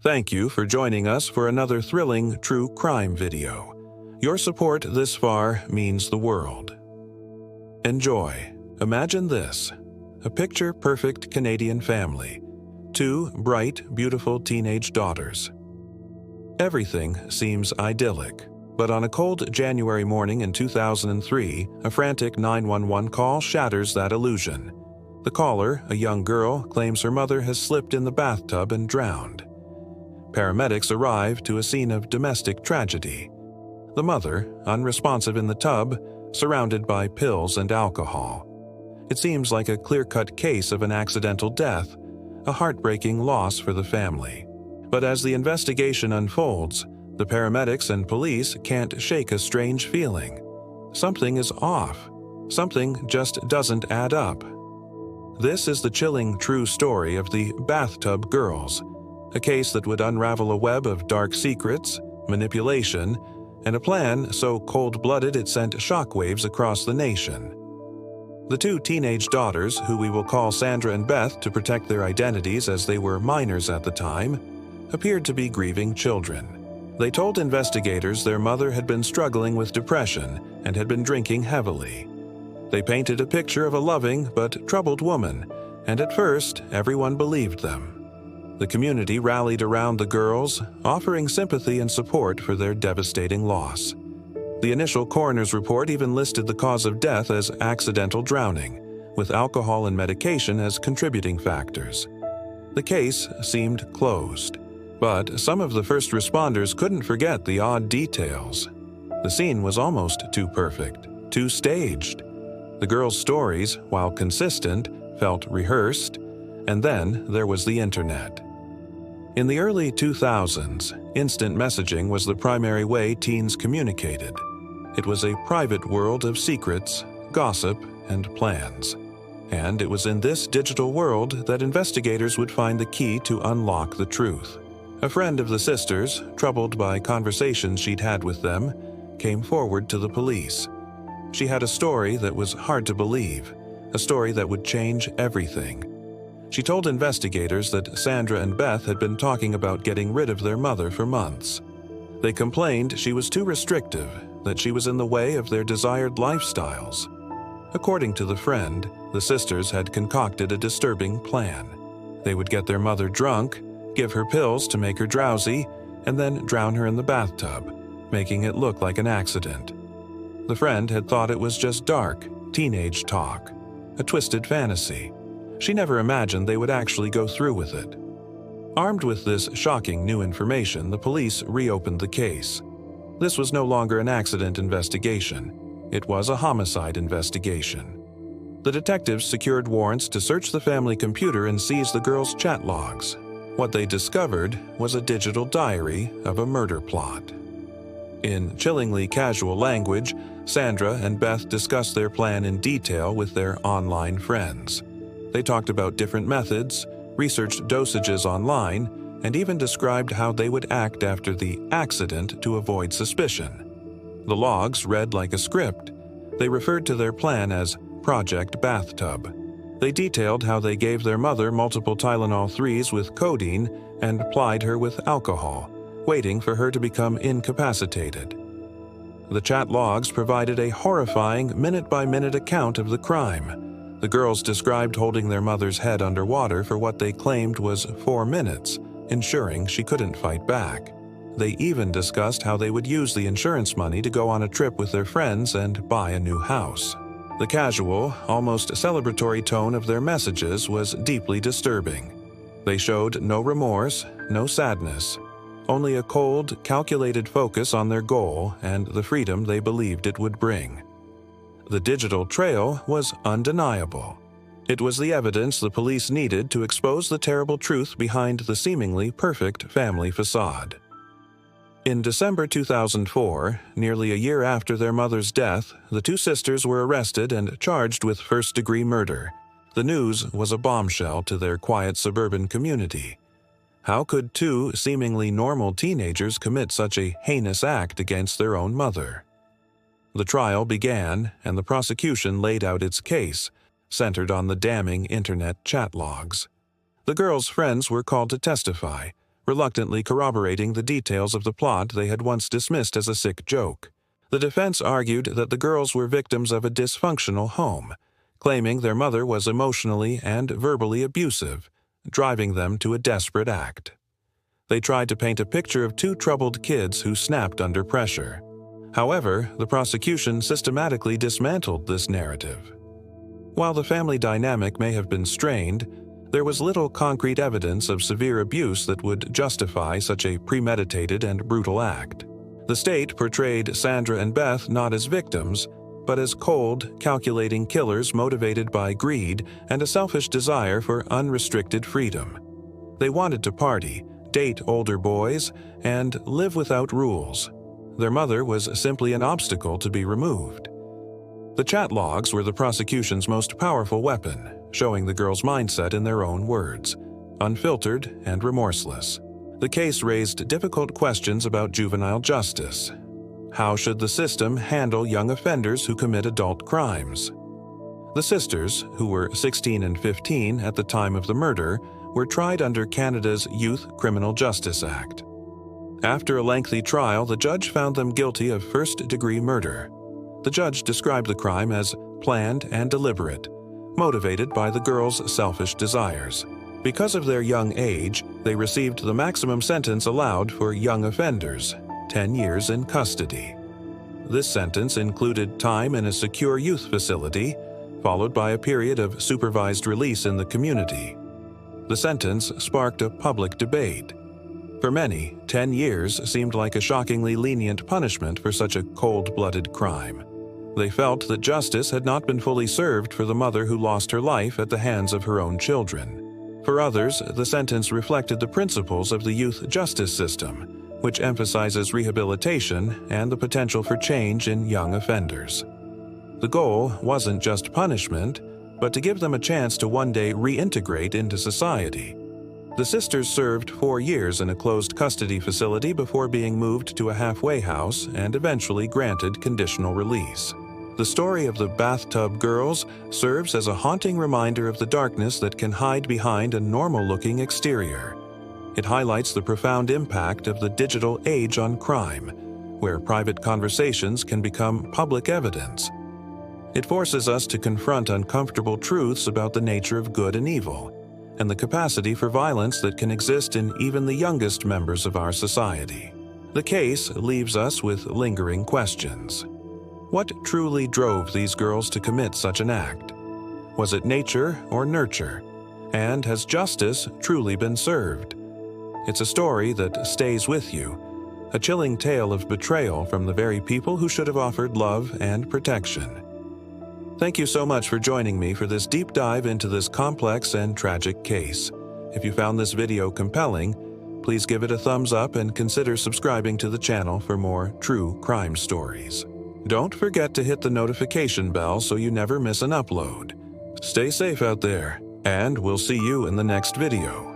Thank you for joining us for another thrilling true crime video. Your support this far means the world. Enjoy. Imagine this: a picture-perfect Canadian family. 2 bright, beautiful teenage daughters. Everything seems idyllic, but on a cold January morning in 2003, a frantic 911 call shatters that illusion. The caller, a young girl, claims her mother has slipped in the bathtub and drowned. Paramedics arrive to a scene of domestic tragedy. The mother, unresponsive in the tub, surrounded by pills and alcohol. It seems like a clear-cut case of an accidental death, a heartbreaking loss for the family. But as the investigation unfolds, the paramedics and police can't shake a strange feeling. Something is off. Something just doesn't add up. This is the chilling true story of the Bathtub Girls, a case that would unravel a web of dark secrets, manipulation, and a plan so cold-blooded it sent shockwaves across the nation. The 2 teenage daughters, who we will call Sandra and Beth to protect their identities as they were minors at the time, appeared to be grieving children. They told investigators their mother had been struggling with depression and had been drinking heavily. They painted a picture of a loving but troubled woman, and at first everyone believed them. The community rallied around the girls, offering sympathy and support for their devastating loss. The initial coroner's report even listed the cause of death as accidental drowning, with alcohol and medication as contributing factors. The case seemed closed, but some of the first responders couldn't forget the odd details. The scene was almost too perfect, too staged. The girls' stories, while consistent, felt rehearsed, and then there was the internet. In the early 2000s, instant messaging was the primary way teens communicated. It was a private world of secrets, gossip, and plans. And it was in this digital world that investigators would find the key to unlock the truth. A friend of the sisters, troubled by conversations she'd had with them, came forward to the police. She had a story that was hard to believe, a story that would change everything. She told investigators that Sandra and Beth had been talking about getting rid of their mother for months. They complained she was too restrictive, that she was in the way of their desired lifestyles. According to the friend, the sisters had concocted a disturbing plan. They would get their mother drunk, give her pills to make her drowsy, and then drown her in the bathtub, making it look like an accident. The friend had thought it was just dark, teenage talk, a twisted fantasy. She never imagined they would actually go through with it. Armed with this shocking new information, the police reopened the case. This was no longer an accident investigation. It was a homicide investigation. The detectives secured warrants to search the family computer and seize the girls' chat logs. What they discovered was a digital diary of a murder plot. In chillingly casual language, Sandra and Beth discussed their plan in detail with their online friends. They talked about different methods, researched dosages online, and even described how they would act after the accident to avoid suspicion. The logs read like a script. They referred to their plan as Project Bathtub. They detailed how they gave their mother multiple Tylenol 3s with codeine and plied her with alcohol, waiting for her to become incapacitated. The chat logs provided a horrifying minute-by-minute account of the crime. The girls described holding their mother's head underwater for what they claimed was 4 minutes, ensuring she couldn't fight back. They even discussed how they would use the insurance money to go on a trip with their friends and buy a new house. The casual, almost celebratory tone of their messages was deeply disturbing. They showed no remorse, no sadness, only a cold, calculated focus on their goal and the freedom they believed it would bring. The digital trail was undeniable. It was the evidence the police needed to expose the terrible truth behind the seemingly perfect family facade. In December 2004, nearly a year after their mother's death, the 2 sisters were arrested and charged with first-degree murder. The news was a bombshell to their quiet suburban community. How could 2 seemingly normal teenagers commit such a heinous act against their own mother? The trial began, and the prosecution laid out its case, centered on the damning internet chat logs. The girls' friends were called to testify, reluctantly corroborating the details of the plot they had once dismissed as a sick joke. The defense argued that the girls were victims of a dysfunctional home, claiming their mother was emotionally and verbally abusive, driving them to a desperate act. They tried to paint a picture of two troubled kids who snapped under pressure. However, the prosecution systematically dismantled this narrative. While the family dynamic may have been strained, there was little concrete evidence of severe abuse that would justify such a premeditated and brutal act. The state portrayed Sandra and Beth not as victims, but as cold, calculating killers motivated by greed and a selfish desire for unrestricted freedom. They wanted to party, date older boys, and live without rules. Their mother was simply an obstacle to be removed. The chat logs were the prosecution's most powerful weapon, showing the girls' mindset in their own words, unfiltered and remorseless. The case raised difficult questions about juvenile justice. How should the system handle young offenders who commit adult crimes? The sisters, who were 16 and 15 at the time of the murder, were tried under Canada's Youth Criminal Justice Act. After a lengthy trial, the judge found them guilty of first-degree murder. The judge described the crime as planned and deliberate, motivated by the girls' selfish desires. Because of their young age, they received the maximum sentence allowed for young offenders, 10 years in custody. This sentence included time in a secure youth facility, followed by a period of supervised release in the community. The sentence sparked a public debate. For many, 10 years seemed like a shockingly lenient punishment for such a cold-blooded crime. They felt that justice had not been fully served for the mother who lost her life at the hands of her own children. For others, the sentence reflected the principles of the youth justice system, which emphasizes rehabilitation and the potential for change in young offenders. The goal wasn't just punishment, but to give them a chance to one day reintegrate into society. The sisters served 4 years in a closed custody facility before being moved to a halfway house and eventually granted conditional release. The story of the Bathtub Girls serves as a haunting reminder of the darkness that can hide behind a normal-looking exterior. It highlights the profound impact of the digital age on crime, where private conversations can become public evidence. It forces us to confront uncomfortable truths about the nature of good and evil, and the capacity for violence that can exist in even the youngest members of our society. The case leaves us with lingering questions. What truly drove these girls to commit such an act? Was it nature or nurture? And has justice truly been served? It's a story that stays with you, a chilling tale of betrayal from the very people who should have offered love and protection. Thank you so much for joining me for this deep dive into this complex and tragic case. If you found this video compelling, please give it a thumbs up and consider subscribing to the channel for more true crime stories. Don't forget to hit the notification bell so you never miss an upload. Stay safe out there, and we'll see you in the next video.